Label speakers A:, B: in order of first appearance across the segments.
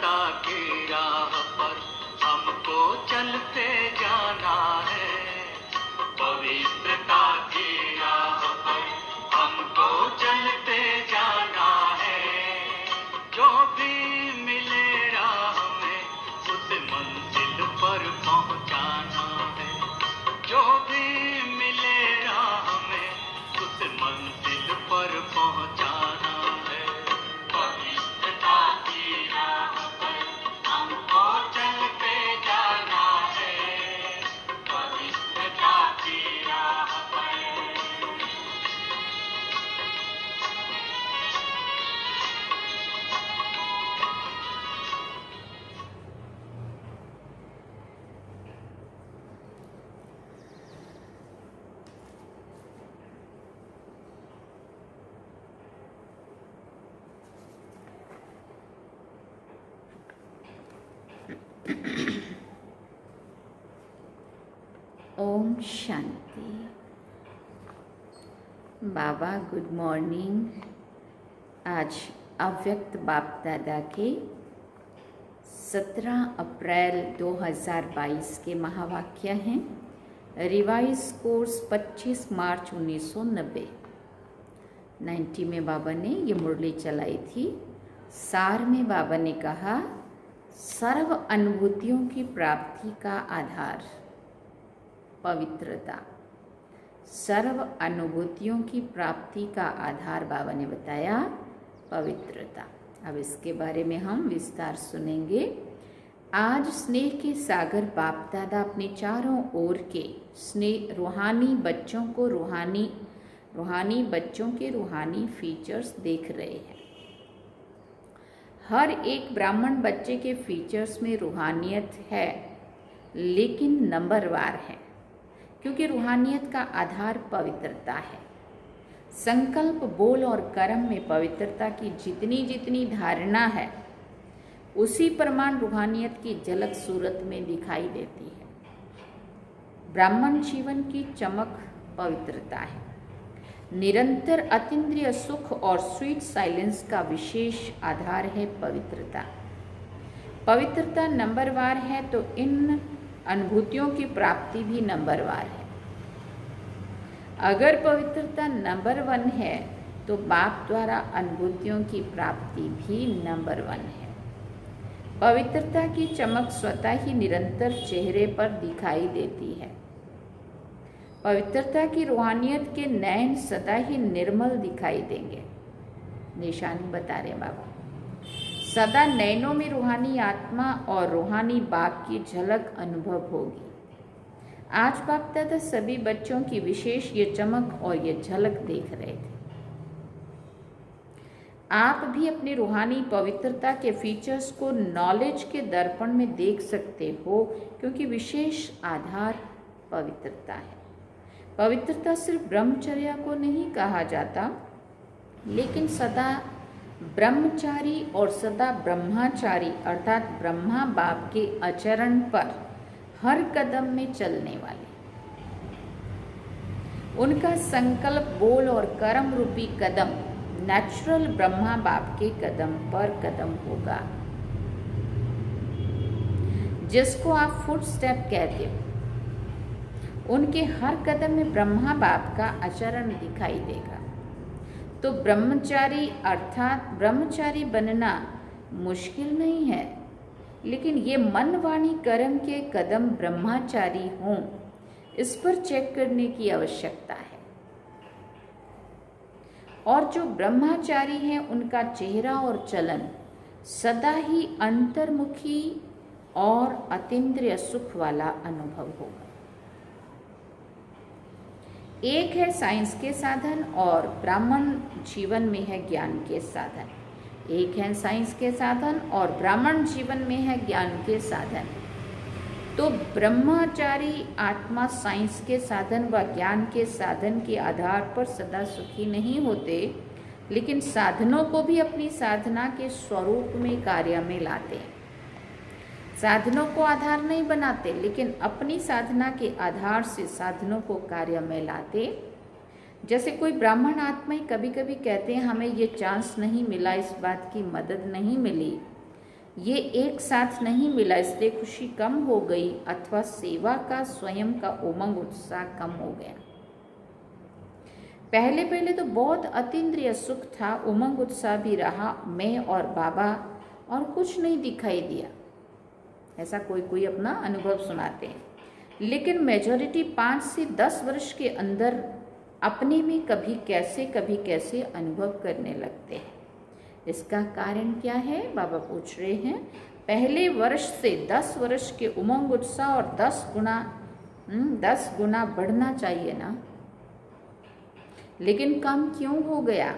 A: पवित्रता की राह पर हमको चलते जाना है। पवित्रता की राह पर हमको चलते जाना है। जो भी मिले राह में उस मंजिल पर पहुंचाना है। जो भी मिले राह में उस मंजिल पर पहुंचाना है। पवित्रता की राह पर हमको चलते जाना है। पवित्रता की राह पर।
B: ओम शांति। बाबा गुड मॉर्निंग। आज अव्यक्त बाप दादा के 17 अप्रैल 2022 के महावाक्य हैं। रिवाइज कोर्स 25 मार्च 1990। 90 में बाबा ने ये मुरली चलाई थी। सार में बाबा ने कहा, सर्व अनुभूतियों की प्राप्ति का आधार पवित्रता। सर्व अनुभूतियों की प्राप्ति का आधार बाबा ने बताया पवित्रता। अब इसके बारे में हम विस्तार सुनेंगे। आज स्नेह के सागर बाप दादा अपने चारों ओर के स्नेह रूहानी बच्चों को रूहानी बच्चों के रूहानी फीचर्स देख रहे हैं। हर एक ब्राह्मण बच्चे के फीचर्स में रूहानियत है, लेकिन नंबरवार है, क्योंकि रूहानियत का आधार पवित्रता है। संकल्प, बोल और कर्म में पवित्रता की जितनी जितनी धारणा है, उसी प्रमाण रूहानियत की झलक सूरत में दिखाई देती है। ब्राह्मण जीवन की चमक पवित्रता है। निरंतर अतीन्द्रिय सुख और स्वीट साइलेंस का विशेष आधार है पवित्रता। पवित्रता नंबरवार है तो इन अनुभूतियों की प्राप्ति भी नंबरवार है। अगर पवित्रता नंबर 1 है तो बाप द्वारा अनुभूतियों की प्राप्ति भी नंबर 1 है। पवित्रता की चमक स्वतः ही निरंतर चेहरे पर दिखाई देती है। पवित्रता की रूहानियत के नयन सदा ही निर्मल दिखाई देंगे। निशानी बता रहे बाबा, सदा नयनों में रूहानी आत्मा और रूहानी बाप की झलक अनुभव होगी। आज बाप दादा सभी बच्चों की विशेष ये चमक और ये झलक देख रहे थे। आप भी अपनी रूहानी पवित्रता के फीचर्स को नॉलेज के दर्पण में देख सकते हो, क्योंकि विशेष आधार पवित्रता है। पवित्रता सिर्फ ब्रह्मचर्य को नहीं कहा जाता, लेकिन सदा ब्रह्मचारी और सदा ब्रह्माचारी अर्थात ब्रह्मा बाप के आचरण पर हर कदम में चलने वाले। उनका संकल्प, बोल और कर्म रूपी कदम नेचुरल ब्रह्मा बाप के कदम पर कदम होगा, जिसको आप फुट स्टेप कहते हो। उनके हर कदम में ब्रह्मा बाप का आचरण दिखाई देगा। तो ब्रह्मचारी अर्थात ब्रह्मचारी बनना मुश्किल नहीं है, लेकिन ये मन वाणी कर्म के कदम ब्रह्मचारी हों, इस पर चेक करने की आवश्यकता है। और जो ब्रह्मचारी हैं उनका चेहरा और चलन सदा ही अंतर्मुखी और अतीन्द्रिय सुख वाला अनुभव होगा। एक है साइंस के साधन और ब्राह्मण जीवन में है ज्ञान के साधन। एक है साइंस के साधन और ब्राह्मण जीवन में है ज्ञान के साधन। तो ब्रह्मचारी आत्मा साइंस के साधन व ज्ञान के साधन के आधार पर सदा सुखी नहीं होते, लेकिन साधनों को भी अपनी साधना के स्वरूप में कार्य में लाते हैं। साधनों को आधार नहीं बनाते, लेकिन अपनी साधना के आधार से साधनों को कार्य में लाते। जैसे कोई ब्राह्मण आत्माएं कभी कभी कहते हैं हमें ये चांस नहीं मिला, इस बात की मदद नहीं मिली, ये एक साथ नहीं मिला इसलिए खुशी कम हो गई, अथवा सेवा का स्वयं का उमंग उत्साह कम हो गया। पहले पहले तो बहुत अतीन्द्रिय सुख था, उमंग उत्साह भी रहा, मैं और बाबा, और कुछ नहीं दिखाई दिया। ऐसा कोई कोई अपना अनुभव सुनाते हैं। लेकिन मेजॉरिटी 5 से 10 वर्ष के अंदर अपने में कभी कैसे अनुभव करने लगते हैं। इसका कारण क्या है? बाबा पूछ रहे हैं। पहले वर्ष से 10 वर्ष के उमंग उत्साह और 10 गुना बढ़ना चाहिए ना, लेकिन कम क्यों हो गया?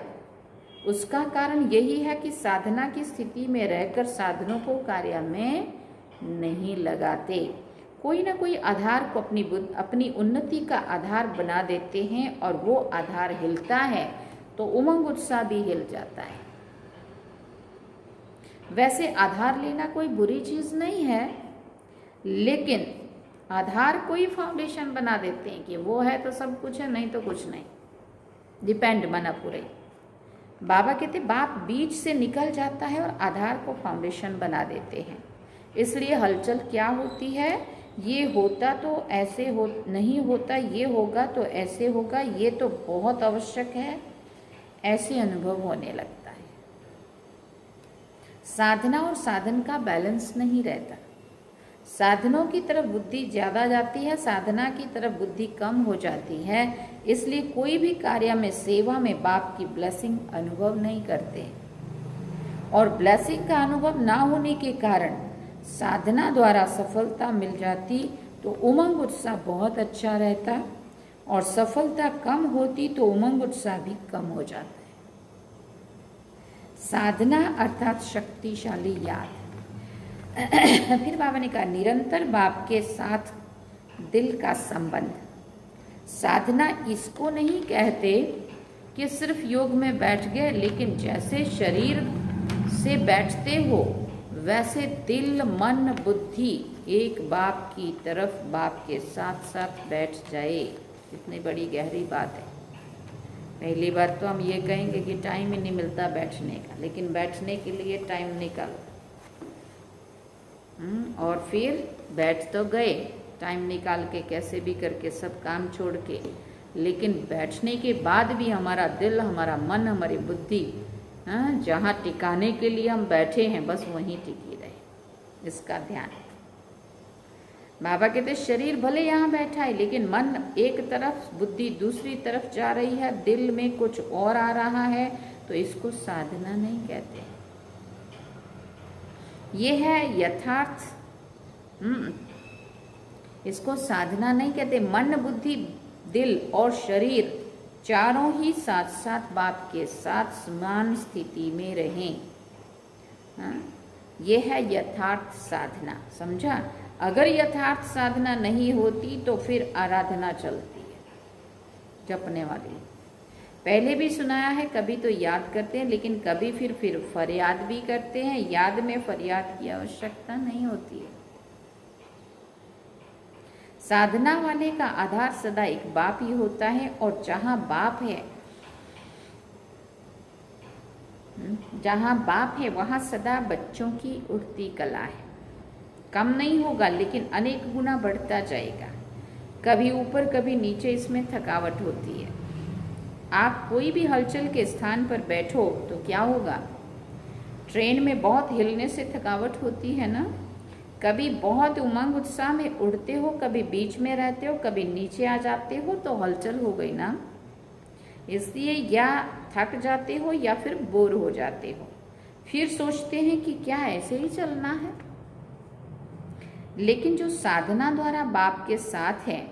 B: उसका कारण यही है कि साधना की स्थिति में रहकर साधनों को कार्य में नहीं लगाते। कोई ना कोई आधार को अपनी उन्नति का आधार बना देते हैं, और वो आधार हिलता है तो उमंग उत्साह भी हिल जाता है। वैसे आधार लेना कोई बुरी चीज नहीं है, लेकिन आधार कोई फाउंडेशन बना देते हैं कि वो है तो सब कुछ है, नहीं तो कुछ नहीं, डिपेंड बना पूरे। बाबा कहते बाप बीज से निकल जाता है और आधार को फाउंडेशन बना देते हैं। इसलिए हलचल क्या होती है? ये होता तो ऐसे हो नहीं होता, ये होगा तो ऐसे होगा, ये तो बहुत आवश्यक है, ऐसे अनुभव होने लगता है। साधना और साधन का बैलेंस नहीं रहता। साधनों की तरफ बुद्धि ज़्यादा जाती है, साधना की तरफ बुद्धि कम हो जाती है। इसलिए कोई भी कार्य में, सेवा में बाप की ब्लेसिंग अनुभव नहीं करते, और ब्लेसिंग का अनुभव ना होने के कारण साधना द्वारा सफलता मिल जाती तो उमंग उत्साह बहुत अच्छा रहता, और सफलता कम होती तो उमंग उत्साह भी कम हो जाता है। साधना अर्थात शक्तिशाली याद। फिर बाबा ने कहा निरंतर बाप के साथ दिल का संबंध। साधना इसको नहीं कहते कि सिर्फ योग में बैठ गए, लेकिन जैसे शरीर से बैठते हो वैसे दिल, मन, बुद्धि एक बाप की तरफ, बाप के साथ साथ बैठ जाए। कितनी बड़ी गहरी बात है। पहली बात तो हम ये कहेंगे कि टाइम ही नहीं मिलता बैठने का, लेकिन बैठने के लिए टाइम निकालो। और फिर बैठ तो गए टाइम निकाल के, कैसे भी करके, सब काम छोड़ के, लेकिन बैठने के बाद भी हमारा दिल, हमारा मन, हमारी बुद्धि जहाँ टिकाने के लिए हम बैठे हैं बस वहीं टिकी रहे। इसका ध्यान। बाबा कहते शरीर भले यहाँ बैठा है, लेकिन मन एक तरफ, बुद्धि दूसरी तरफ जा रही है, दिल में कुछ और आ रहा है, तो इसको साधना नहीं कहते। ये है यथार्थ। इसको साधना नहीं कहते। मन, बुद्धि, दिल और शरीर चारों ही साथ साथ बाप के साथ समान स्थिति में रहें। यह है यथार्थ साधना। समझा? अगर यथार्थ साधना नहीं होती तो फिर आराधना चलती है जपने वाली। पहले भी सुनाया है, कभी तो याद करते हैं, लेकिन कभी फिर फरियाद भी करते हैं। याद में फरियाद की आवश्यकता नहीं होती है। साधना वाले का आधार सदा एक बाप ही होता है, और जहां बाप है वहां सदा बच्चों की उठती कला है। कम नहीं होगा, लेकिन अनेक गुना बढ़ता जाएगा। कभी ऊपर कभी नीचे इसमें थकावट होती है। आप कोई भी हलचल के स्थान पर बैठो तो क्या होगा? ट्रेन में बहुत हिलने से थकावट होती है ना। कभी बहुत उमंग उत्साह में उड़ते हो, कभी बीच में रहते हो, कभी नीचे आ जाते हो, तो हलचल हो गई ना। इसलिए या थक जाते हो या फिर बोर हो जाते हो, फिर सोचते हैं कि क्या ऐसे ही चलना है। लेकिन जो साधना द्वारा बाप के साथ है,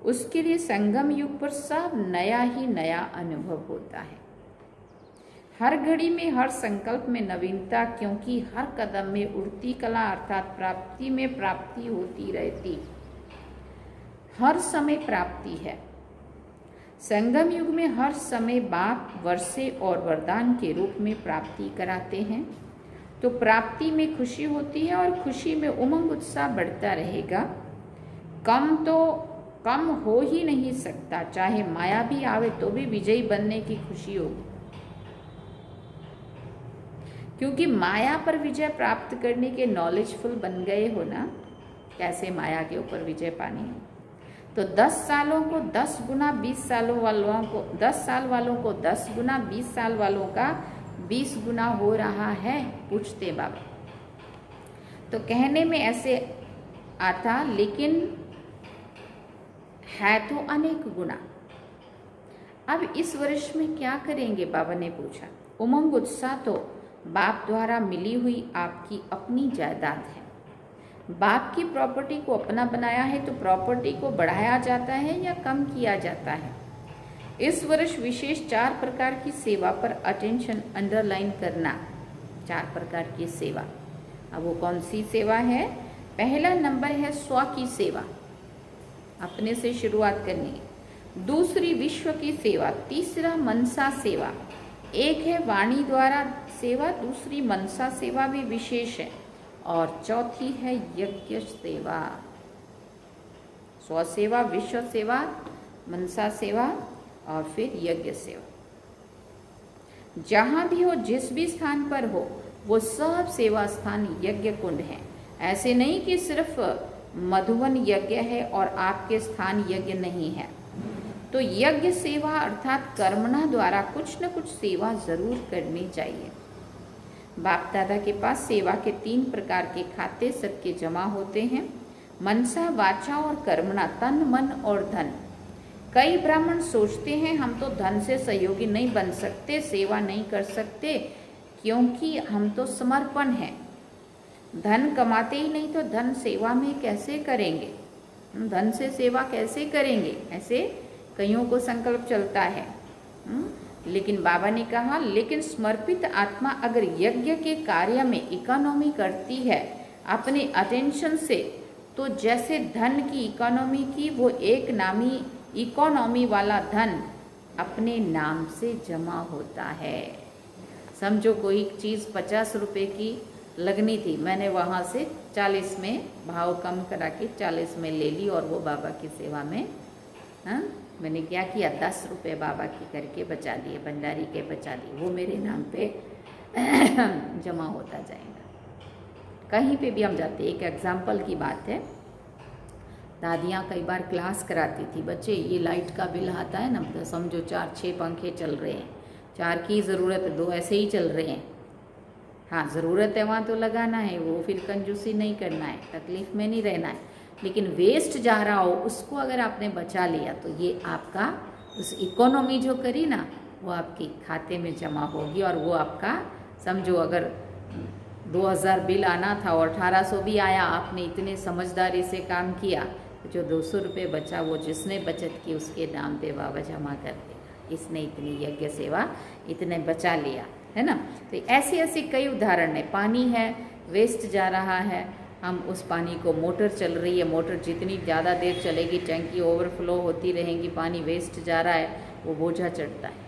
B: उसके लिए संगम युग पर सब नया ही नया अनुभव होता है। हर घड़ी में, हर संकल्प में नवीनता, क्योंकि हर कदम में उड़ती कला अर्थात प्राप्ति में प्राप्ति होती रहती। हर समय प्राप्ति है। संगम युग में हर समय बाप वर्षे और वरदान के रूप में प्राप्ति कराते हैं, तो प्राप्ति में खुशी होती है, और खुशी में उमंग उत्साह बढ़ता रहेगा। कम हो ही नहीं सकता। चाहे माया भी आवे तो भी विजयी बनने की खुशी होगी। क्योंकि माया पर विजय प्राप्त करने के नॉलेजफुल बन गए हो ना, कैसे माया के ऊपर विजय पानी है। तो 10 सालों को 10 गुना, 20 सालों वालों को 10 साल वालों को 10 गुना, 20 साल वालों का 20 गुना हो रहा है, पूछते बाबा। तो कहने में ऐसे आता, लेकिन है तो अनेक गुना। अब इस वर्ष में क्या करेंगे, बाबा ने पूछा। उमंग उत्साह तो बाप द्वारा मिली हुई आपकी अपनी जायदाद है। बाप की प्रॉपर्टी को अपना बनाया है तो प्रॉपर्टी को बढ़ाया जाता है या कम किया जाता है। इस वर्ष विशेष 4 प्रकार की सेवा पर अटेंशन अंडरलाइन करना। 4 प्रकार की सेवा, अब वो कौन सी सेवा है? पहला नंबर है स्व की सेवा, अपने से शुरुआत करनी है। दूसरी विश्व की सेवा, तीसरा मनसा सेवा, एक है वाणी द्वारा सेवा, दूसरी मनसा सेवा भी विशेष है, और चौथी है यज्ञ सेवा। स्व सेवा, विश्व सेवा, मनसा सेवा और फिर यज्ञ सेवा। जहां भी हो, जिस भी स्थान पर हो, वो सब सेवा स्थान यज्ञ कुंड है। ऐसे नहीं कि सिर्फ मधुवन यज्ञ है और आपके स्थान यज्ञ नहीं है। तो यज्ञ सेवा अर्थात कर्मणा द्वारा कुछ न कुछ सेवा जरूर करनी चाहिए। बाप दादा के पास सेवा के 3 प्रकार के खाते सबके जमा होते हैं, मनसा, वाचा और कर्मणा, तन, मन और धन। कई ब्राह्मण सोचते हैं हम तो धन से सहयोगी नहीं बन सकते, सेवा नहीं कर सकते, क्योंकि हम तो समर्पण हैं, धन कमाते ही नहीं तो धन सेवा में कैसे करेंगे, धन से सेवा कैसे करेंगे, ऐसे कईयों को संकल्प चलता है। लेकिन बाबा ने कहा, लेकिन समर्पित आत्मा अगर यज्ञ के कार्य में इकोनॉमी करती है अपने अटेंशन से, तो जैसे धन की इकोनॉमी की, वो एक नामी इकोनॉमी वाला धन अपने नाम से जमा होता है। समझो कोई चीज़ 50 रुपए की लगनी थी, मैंने वहाँ से 40 में भाव कम करा के 40 में ले ली और वो बाबा की सेवा में, मैंने क्या किया, 10 रुपये बाबा की करके बचा दिए, भंडारी के बचा दिए, वो मेरे नाम पे जमा होता जाएगा। कहीं पे भी हम जाते, एक एग्जाम्पल की बात है, दादियाँ कई बार क्लास कराती थी, बच्चे ये लाइट का बिल आता है ना, मतलब समझो 4-6 पंखे चल रहे हैं, 4 की ज़रूरत है, 2 ऐसे ही चल रहे हैं। हाँ, ज़रूरत है वहाँ तो लगाना है, वो फिर कंजूसी नहीं करना है, तकलीफ़ में नहीं रहना है। लेकिन वेस्ट जा रहा हो उसको अगर आपने बचा लिया तो ये आपका उस इकोनॉमी जो करी ना, वो आपके खाते में जमा होगी, और वो आपका समझो अगर 2000 बिल आना था और 1800 भी आया, आपने इतने समझदारी से काम किया, तो जो 200 रुपये बचा वो जिसने बचत की उसके नाम पे बाबा जमा कर देगा, इसने इतनी यज्ञ सेवा इतने बचा लिया, है ना। तो ऐसे ऐसे कई उदाहरण है। पानी है, वेस्ट जा रहा है, हम उस पानी को, मोटर चल रही है, मोटर जितनी ज़्यादा देर चलेगी टैंकी ओवरफ्लो होती रहेगी, पानी वेस्ट जा रहा है, वो बोझा चढ़ता है।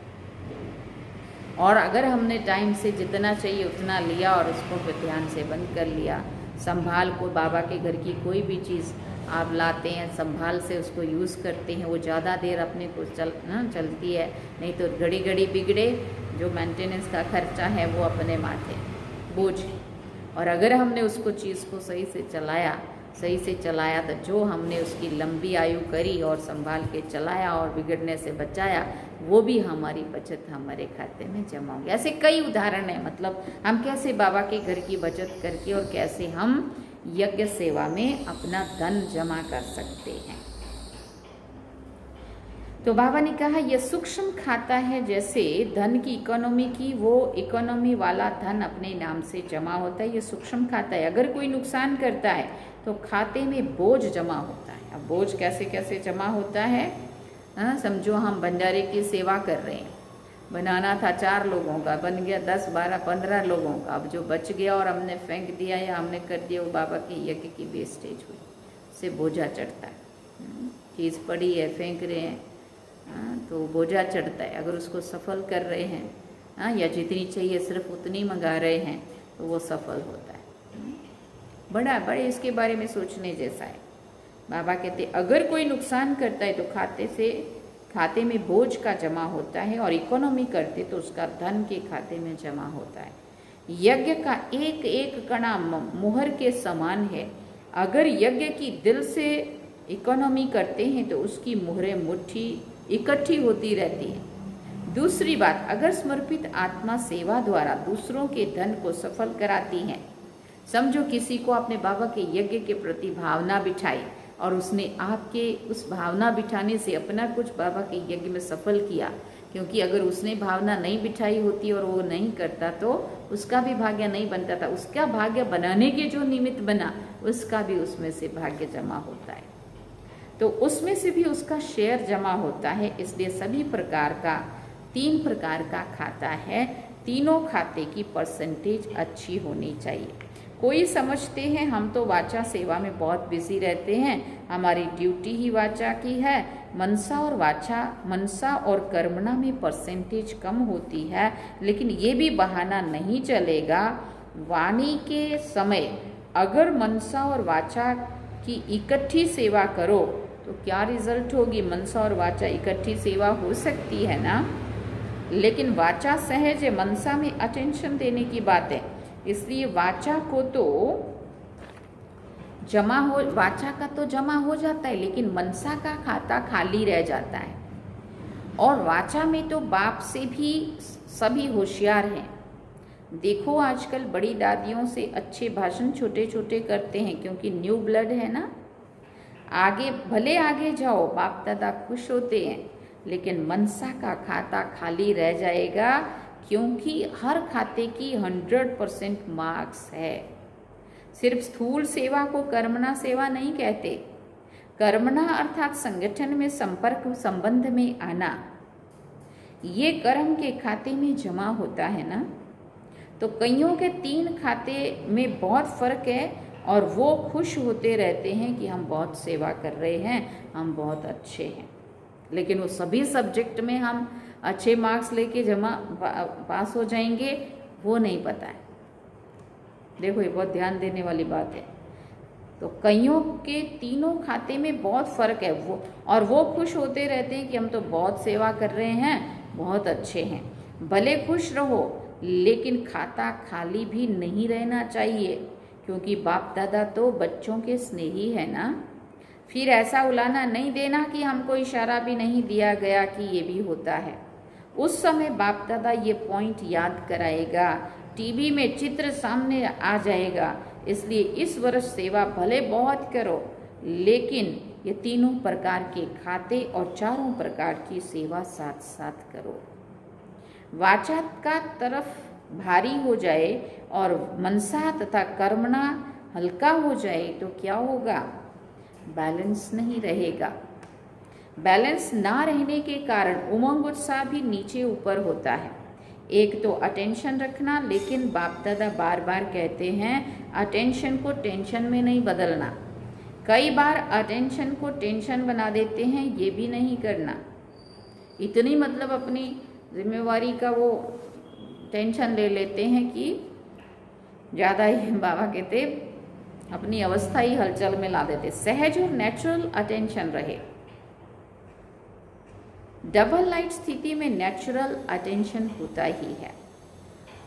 B: और अगर हमने टाइम से जितना चाहिए उतना लिया और उसको फिर ध्यान से बंद कर लिया, संभाल को, बाबा के घर की कोई भी चीज़ आप लाते हैं, संभाल से उसको यूज़ करते हैं, वो ज़्यादा देर अपने को चलती है, नहीं तो घड़ी घड़ी बिगड़े, जो मेंटेनेंस का खर्चा है वो अपने माथे बोझ। और अगर हमने उसको चीज़ को सही से चलाया तो जो हमने उसकी लंबी आयु करी और संभाल के चलाया और बिगड़ने से बचाया, वो भी हमारी बचत हमारे खाते में जमा होगी। ऐसे कई उदाहरण हैं, मतलब हम कैसे बाबा के घर की बचत करके और कैसे हम यज्ञ सेवा में अपना धन जमा कर सकते हैं। तो बाबा ने कहा यह सूक्ष्म खाता है, जैसे धन की इकोनॉमी की, वो इकोनॉमी वाला धन अपने नाम से जमा होता है, ये सूक्ष्म खाता है। अगर कोई नुकसान करता है तो खाते में बोझ जमा होता है। अब बोझ कैसे कैसे जमा होता है, समझो हम भंडारे की सेवा कर रहे हैं, बनाना था 4 लोगों का, बन गया 10, 12, 15 लोगों का, अब जो बच गया और हमने फेंक दिया या हमने कर दिया, वो बाबा के यज्ञ की वेस्टेज हुई, उससे बोझा चढ़ता है। चीज़ पड़ी है, फेंक रहे हैं, तो बोझा चढ़ता है। अगर उसको सफल कर रहे हैं, या जितनी चाहिए सिर्फ उतनी मंगा रहे हैं, तो वो सफल होता है। बड़े इसके बारे में सोचने जैसा है। बाबा कहते अगर कोई नुकसान करता है तो खाते में बोझ का जमा होता है, और इकोनॉमी करते तो उसका धन के खाते में जमा होता है। यज्ञ का एक एक कणा मुहर के समान है। अगर यज्ञ की दिल से इकोनॉमी करते हैं तो उसकी मुहरें मुट्ठी इकट्ठी होती रहती हैं। दूसरी बात, अगर समर्पित आत्मा सेवा द्वारा दूसरों के धन को सफल कराती है, समझो किसी को आपने बाबा के यज्ञ के प्रति भावना बिठाई और उसने आपके उस भावना बिठाने से अपना कुछ बाबा के यज्ञ में सफल किया, क्योंकि अगर उसने भावना नहीं बिठाई होती और वो नहीं करता तो उसका भी भाग्य नहीं बनता था। उसका भाग्य बनाने के जो निमित्त बना उसका भी उसमें से भाग्य जमा होता है, तो उसमें से भी उसका शेयर जमा होता है। इसलिए सभी प्रकार का 3 प्रकार का खाता है, तीनों खाते की परसेंटेज अच्छी होनी चाहिए। कोई समझते हैं हम तो वाचा सेवा में बहुत बिजी रहते हैं, हमारी ड्यूटी ही वाचा की है, मनसा और कर्मणा में परसेंटेज कम होती है। लेकिन ये भी बहाना नहीं चलेगा। वाणी के समय अगर मनसा और वाचा की इकट्ठी सेवा करो तो क्या रिजल्ट होगी। मनसा और वाचा इकट्ठी सेवा हो सकती है ना, लेकिन वाचा सहज है, मनसा में अटेंशन देने की बात है। इसलिए वाचा को तो वाचा का तो जमा हो जाता है, लेकिन मनसा का खाता खाली रह जाता है। और वाचा में तो बाप से भी सभी होशियार हैं। देखो आजकल बड़ी दादियों से अच्छे भाषण छोटे छोटे करते हैं, क्योंकि न्यू ब्लड है ना। आगे भले आगे जाओ, बाप दादा खुश होते हैं, लेकिन मनसा का खाता खाली रह जाएगा, क्योंकि हर खाते की 100% मार्क्स है। सिर्फ स्थूल सेवा को कर्मणा सेवा नहीं कहते। कर्मणा अर्थात संगठन में संबंध में आना, ये कर्म के खाते में जमा होता है ना। तो कईयों के 3 खाते में बहुत फर्क है और वो खुश होते रहते हैं कि हम बहुत सेवा कर रहे हैं, हम बहुत अच्छे हैं, लेकिन वो सभी सब्जेक्ट में हम अच्छे मार्क्स लेके पास हो जाएंगे वो नहीं पता है। देखो ये बहुत ध्यान देने वाली बात है। तो कईयों के तीनों खाते में बहुत फर्क है, वो खुश होते रहते हैं कि हम तो बहुत सेवा कर रहे हैं, बहुत अच्छे हैं। भले खुश रहो, लेकिन खाता खाली भी नहीं रहना चाहिए, क्योंकि बाप दादा तो बच्चों के स्नेही है ना। फिर ऐसा उलाना नहीं देना कि हमको इशारा भी नहीं दिया गया कि ये भी होता है। उस समय बाप दादा ये पॉइंट याद कराएगा, टीवी में चित्र सामने आ जाएगा। इसलिए इस वर्ष सेवा भले बहुत करो, लेकिन ये तीनों प्रकार के खाते और चारों प्रकार की सेवा साथ साथ करो। वाचा का तरफ भारी हो जाए और मनसा तथा कर्मणा हल्का हो जाए तो क्या होगा, बैलेंस नहीं रहेगा। बैलेंस ना रहने के कारण उमंग उत्साह भी नीचे ऊपर होता है। एक तो अटेंशन रखना, लेकिन बाप दादा बार बार कहते हैं अटेंशन को टेंशन में नहीं बदलना। कई बार अटेंशन को टेंशन बना देते हैं, ये भी नहीं करना। इतनी मतलब अपनी जिम्मेवारी का वो टेंशन ले लेते हैं कि ज़्यादा ही बाबा कहते अपनी अवस्था ही हलचल में ला देते। सहज और नेचुरल अटेंशन रहे। डबल लाइट स्थिति में नेचुरल अटेंशन होता ही है।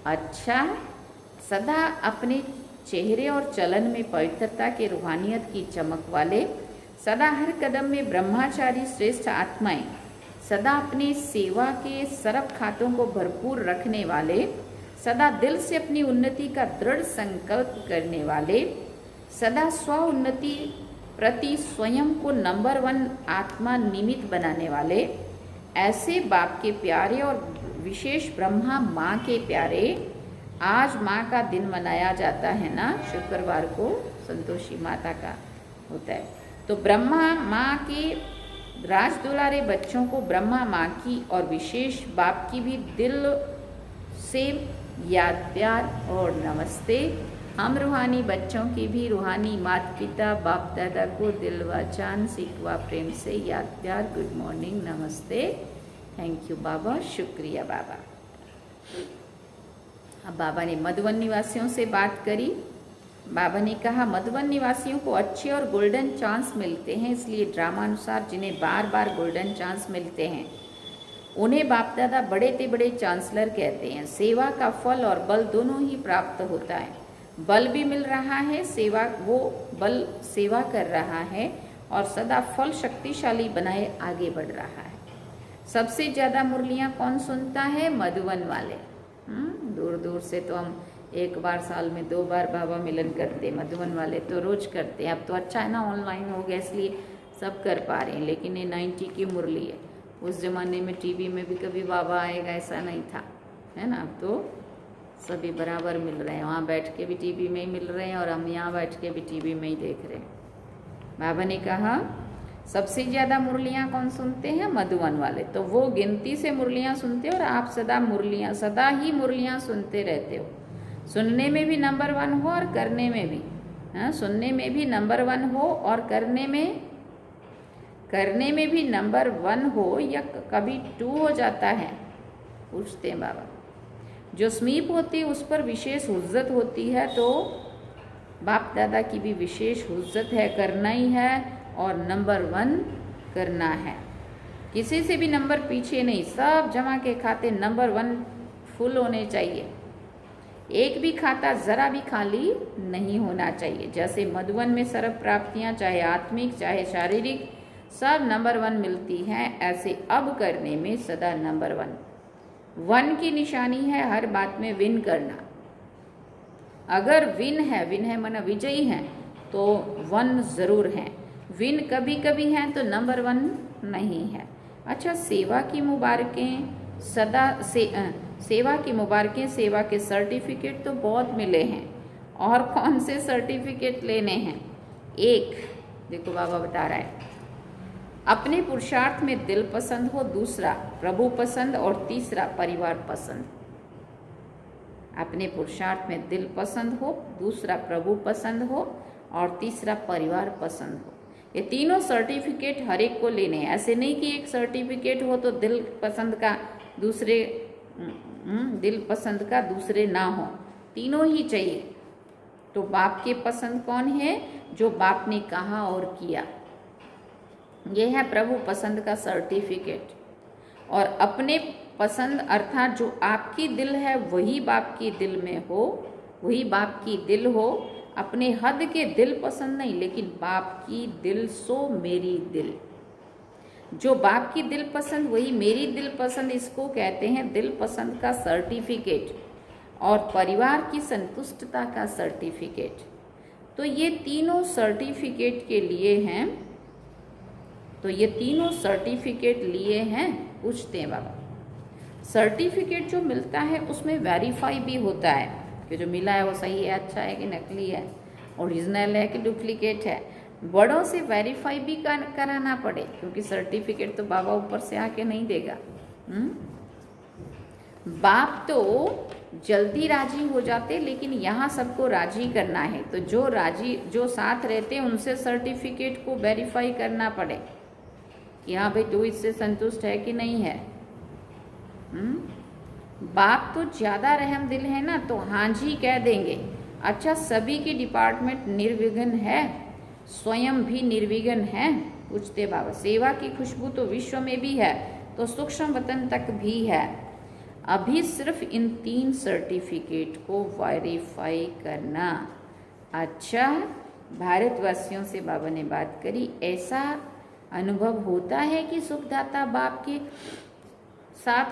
B: अच्छा, सदा अपने चेहरे और चलन में पवित्रता के रूहानियत की चमक वाले, सदा हर कदम में ब्रह्मचारी श्रेष्ठ आत्माएं, सदा अपनी सेवा के सरब खातों को भरपूर रखने वाले, सदा दिल से अपनी उन्नति का दृढ़ संकल्प करने वाले, सदा स्व उन्नति प्रति स्वयं को नंबर 1 आत्मा निमित्त बनाने वाले, ऐसे बाप के प्यारे और विशेष ब्रह्मा माँ के प्यारे। आज माँ का दिन मनाया जाता है ना, शुक्रवार को संतोषी माता का होता है। तो ब्रह्मा माँ के राज दुलारे बच्चों को ब्रह्मा माँ की और विशेष बाप की भी दिल से याद प्यार और नमस्ते। हम रूहानी बच्चों की भी रूहानी माता पिता बाप दादा को दिल व जान सिकवा प्रेम से याद प्यार, गुड मॉर्निंग, नमस्ते, थैंक यू बाबा, शुक्रिया बाबा। अब बाबा ने मधुवन निवासियों से बात करी। बाबा ने कहा मधुवन निवासियों को अच्छे और गोल्डन चांस मिलते हैं, इसलिए ड्रामा अनुसार जिन्हें बार बार गोल्डन चांस मिलते हैं उन्हें बाप दादा बड़े ते बड़े चांसलर कहते हैं। सेवा का फल और बल दोनों ही प्राप्त होता है। बल भी मिल रहा है, सेवा वो बल सेवा कर रहा है और सदा फल शक्तिशाली बनाए आगे बढ़ रहा है। सबसे ज़्यादा मुरलियाँ कौन सुनता है? मधुवन वाले। दूर दूर से तो हम एक बार साल में 2 बार बाबा मिलन करते, मधुवन वाले तो रोज करते हैं। अब तो अच्छा है ना, ऑनलाइन हो गया इसलिए सब कर पा रहे हैं। लेकिन ये 90 की मुरली है। उस ज़माने में टीवी में भी कभी बाबा आएगा ऐसा नहीं था, है ना। अब तो सभी बराबर मिल रहे हैं, वहाँ बैठ के भी टीवी में ही मिल रहे हैं और हम यहाँ बैठ के भी टीवी में ही देख रहे हैं। बाबा ने कहा सबसे ज़्यादा मुरलियाँ कौन सुनते हैं? मधुवन वाले। तो वो गिनती से मुरलियाँ सुनते हो और आप सदा ही मुरलियाँ सुनते रहते हो। सुनने में भी नंबर 1 हो और करने में भी, हाँ, सुनने में भी नंबर 1 हो और करने में भी नंबर 1 हो या कभी 2 हो जाता है? पूछते हैं बाबा। जो स्मीप होती है उस पर विशेष हुज्जत होती है, तो बाप दादा की भी विशेष हुज्जत है, करना ही है और नंबर 1 करना है। किसी से भी नंबर पीछे नहीं, सब जमा के खाते नंबर 1 फुल होने चाहिए। एक भी खाता जरा भी खाली नहीं होना चाहिए। जैसे मधुवन में सर्व प्राप्तियां चाहे आत्मिक चाहे शारीरिक सब नंबर 1 मिलती हैं, ऐसे अब करने में सदा नंबर 1 की निशानी है हर बात में विन करना। अगर विन है माना विजयी है, तो 1 जरूर है। विन कभी कभी है तो नंबर 1 नहीं है। अच्छा, सेवा की मुबारकें सेवा के सर्टिफिकेट तो बहुत मिले हैं। और कौन से सर्टिफिकेट लेने हैं? एक देखो बाबा बता रहा है, अपने पुरुषार्थ में दिल पसंद हो, दूसरा प्रभु पसंद और तीसरा परिवार पसंद। अपने पुरुषार्थ में दिल पसंद हो, दूसरा प्रभु पसंद हो और तीसरा परिवार पसंद हो। ये तीनों सर्टिफिकेट हर एक को लेने हैं। ऐसे नहीं कि एक सर्टिफिकेट हो तो दिल पसंद का दूसरे ना हो, तीनों ही चाहिए। तो बाप के पसंद कौन है? जो बाप ने कहा और किया, यह है प्रभु पसंद का सर्टिफिकेट। और अपने पसंद अर्थात जो आपकी दिल है वही बाप की दिल में हो, वही बाप की दिल हो। अपने हद के दिल पसंद नहीं, लेकिन बाप की दिल सो मेरी दिल। जो बाप की दिल पसंद वही मेरी दिल पसंद, इसको कहते हैं दिल पसंद का सर्टिफिकेट और परिवार की संतुष्टता का सर्टिफिकेट। तो ये तीनों सर्टिफिकेट के लिए हैं। तो ये तीनों सर्टिफिकेट लिए हैं। पूछते हैं बाबा, सर्टिफिकेट जो मिलता है उसमें वेरीफाई भी होता है कि जो मिला है वो सही है, अच्छा है कि नकली है, ओरिजिनल है कि डुप्लीकेट है। बड़ों से वेरीफाई भी कराना पड़े, क्योंकि सर्टिफिकेट तो बाबा ऊपर से आके नहीं देगा। बाप तो जल्दी राजी हो जाते, लेकिन यहाँ सबको राजी करना है। तो जो साथ रहते हैं उनसे सर्टिफिकेट को वेरीफाई करना पड़े कि हाँ भाई तू इससे संतुष्ट है कि नहीं है। बाप तो ज़्यादा रहम दिल है ना, तो हाँ जी कह देंगे। अच्छा, सभी की डिपार्टमेंट निर्विघ्न है, स्वयं भी निर्विघ्न है? पूछते बाबा। सेवा की खुशबू तो विश्व में भी है, तो सूक्ष्म वतन तक भी है। अभी सिर्फ इन 3 सर्टिफिकेट को वेरीफाई करना। अच्छा, भारतवासियों से बाबा ने बात करी। ऐसा अनुभव होता है कि सुखदाता बाप के साथ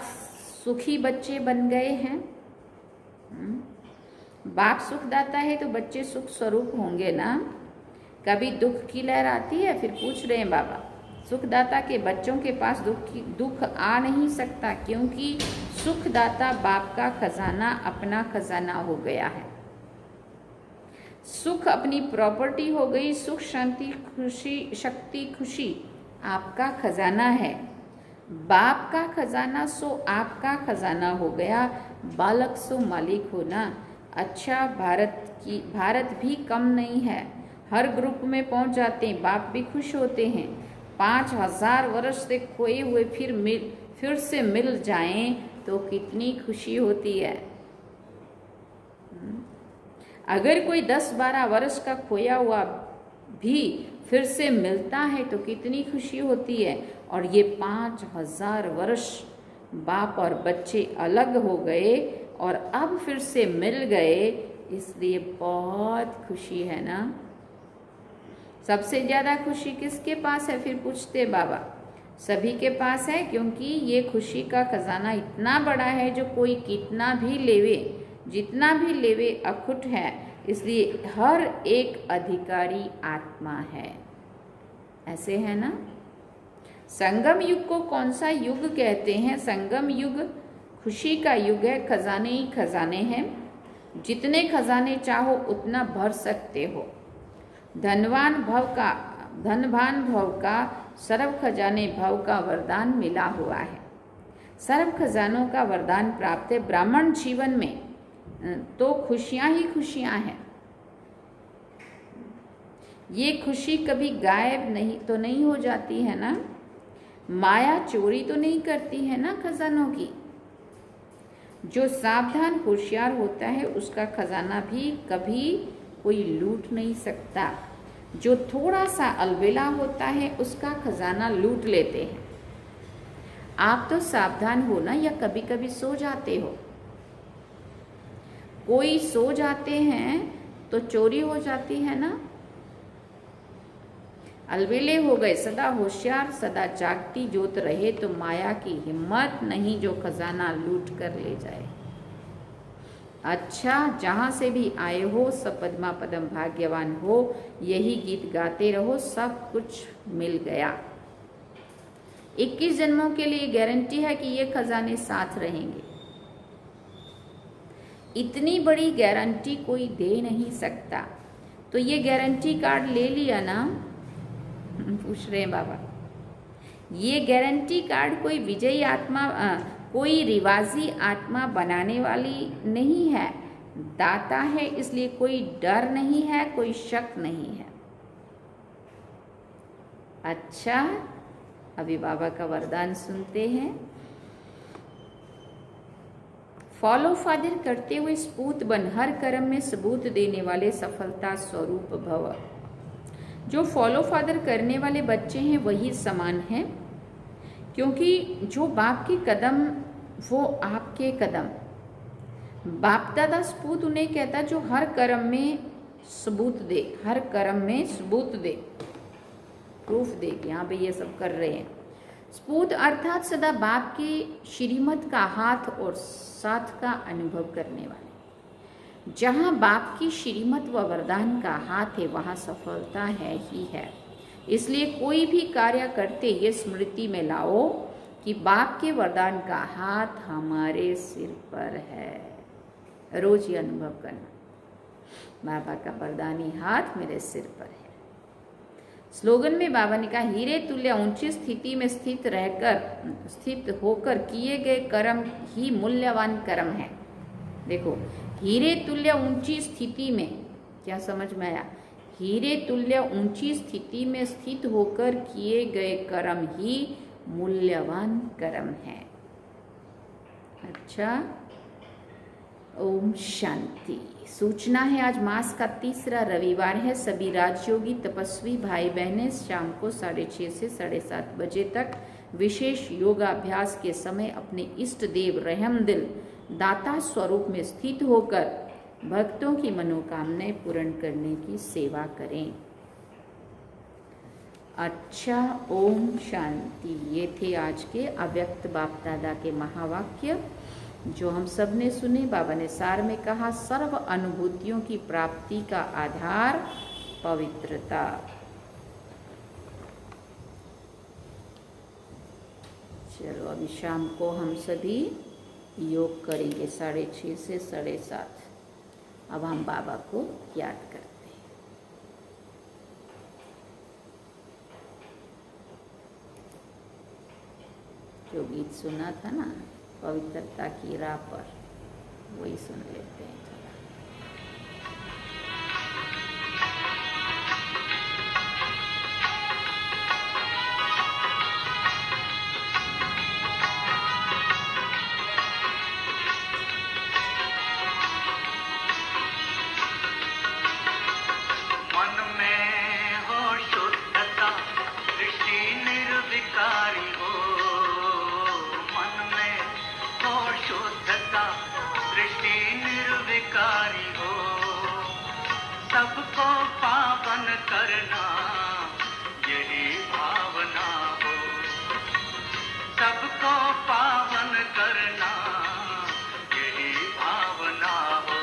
B: सुखी बच्चे बन गए हैं। बाप सुखदाता है तो बच्चे सुख स्वरूप होंगे ना। कभी दुख की लहर आती है, फिर पूछ रहे हैं बाबा, सुखदाता के बच्चों के पास दुख आ नहीं सकता, क्योंकि सुखदाता बाप का खजाना अपना खजाना हो गया है। सुख अपनी प्रॉपर्टी हो गई। सुख, शांति, खुशी, शक्ति, खुशी आपका खजाना है। बाप का खजाना सो आपका खजाना हो गया। बालक सो मालिक होना। अच्छा, भारत भी कम नहीं है, हर ग्रुप में पहुंच जाते हैं, बाप भी खुश होते हैं। 5000 वर्ष से खोए हुए फिर से मिल जाएं तो कितनी खुशी होती है। अगर कोई 10-12 वर्ष का खोया हुआ भी फिर से मिलता है तो कितनी खुशी होती है। और ये 5000 वर्ष बाप और बच्चे अलग हो गए और अब फिर से मिल गए, इसलिए बहुत खुशी है ना। सबसे ज़्यादा खुशी किसके पास है? फिर पूछते बाबा। सभी के पास है, क्योंकि ये खुशी का खजाना इतना बड़ा है, जो कोई कितना भी लेवे, जितना भी लेवे अखुट है, इसलिए हर एक अधिकारी आत्मा है। ऐसे है ना। संगम युग को कौन सा युग कहते हैं? संगम युग खुशी का युग है। खजाने ही खजाने हैं, जितने खजाने चाहो उतना भर सकते हो। धनवान भव का सर्व खजाने भव का वरदान मिला हुआ है। सर्व खजानों का वरदान प्राप्त है। ब्राह्मण जीवन में तो खुशियां ही खुशियां हैं। ये खुशी कभी गायब नहीं हो जाती है ना। माया चोरी तो नहीं करती है ना खजानों की। जो सावधान होशियार होता है उसका खजाना भी कभी कोई लूट नहीं सकता। जो थोड़ा सा अलबेला होता है उसका खजाना लूट लेते हैं। आप तो सावधान हो ना, या कभी कभी सो जाते हो? कोई सो जाते हैं तो चोरी हो जाती है ना। अलबेले हो गए, सदा होशियार सदा जागती ज्योत रहे तो माया की हिम्मत नहीं जो खजाना लूट कर ले जाए। अच्छा, जहाँ से भी आए हो सब पद्मा पदम भाग्यवान हो, यही गीत गाते रहो, सब कुछ मिल गया। 21 जन्मों के लिए गारंटी है कि ये खजाने साथ रहेंगे। इतनी बड़ी गारंटी कोई दे नहीं सकता। तो ये गारंटी कार्ड ले लिया ना? पूछ रहे हैं बाबा। ये गारंटी कार्ड कोई विजयी आत्मा, कोई रिवाजी आत्मा बनाने वाली नहीं है, दाता है, इसलिए कोई डर नहीं है, कोई शक नहीं है। अच्छा, अभी बाबा का वरदान सुनते हैं। फॉलो फादर करते हुए स्पूत बन, हर कर्म में सबूत देने वाले सफलता स्वरूप भव। जो फॉलो फादर करने वाले बच्चे हैं वही समान हैं, क्योंकि जो बाप के कदम वो आपके कदम। बाप दादा सपूत उन्हें कहता जो हर कर्म में सबूत दे, हर कर्म में सबूत दे, प्रूफ दे। यहाँ पे ये सब कर रहे हैं। सपूत अर्थात सदा बाप के श्रीमत का हाथ और साथ का अनुभव करने वाले। जहाँ बाप की श्रीमत व वरदान का हाथ है वहाँ सफलता है ही है। इसलिए कोई भी कार्य करते ये स्मृति में लाओ कि बाप के वरदान का हाथ हमारे सिर पर है। रोज ये अनुभव करना, बाबा का वरदानी हाथ मेरे सिर पर है। स्लोगन में बाबा ने कहा, हीरे तुल्य ऊंची स्थिति में स्थित होकर किए गए कर्म ही मूल्यवान कर्म है। देखो, हीरे तुल्य ऊंची स्थिति में, क्या समझ में आया? हीरे तुल्य ऊंची स्थिति में स्थित होकर किए गए कर्म ही मूल्यवान कर्म है। अच्छा, ओम शांति। सूचना है, आज मास का तीसरा रविवार है। सभी राजयोगी तपस्वी भाई बहनें शाम को 6:30 से 7:30 बजे तक विशेष योगाभ्यास के समय अपने इष्ट देव रहमदिल दाता स्वरूप में स्थित होकर भक्तों की मनोकामनाएं पूर्ण करने की सेवा करें। अच्छा, ओम शांति। ये थे आज के अव्यक्त बाप दादा के महावाक्य जो हम सब ने सुने। बाबा ने सार में कहा, सर्व अनुभूतियों की प्राप्ति का आधार पवित्रता। चलो, अभी शाम को हम सभी योग करेंगे 6:30 से 7:30। अब हम बाबा को याद करते हैं। जो गीत सुना था ना, पवित्रता की राह पर, वही सुन लेते हैं।
A: दृष्टि निर्विकारी हो, मन में करना, यही भावना हो। सबको पावन करना, यही भावना हो।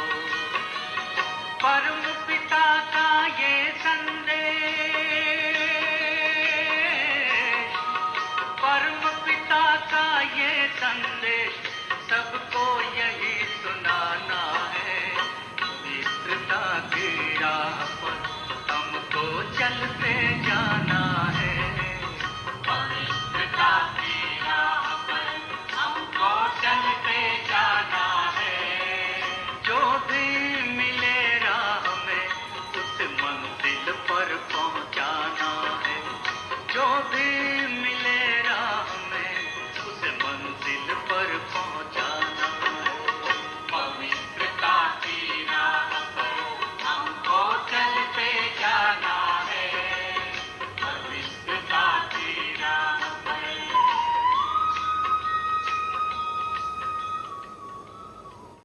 A: परम पिता का ये संदेश, परम पिता का ये संदेश, सबको यही सुनाना है। मित्रता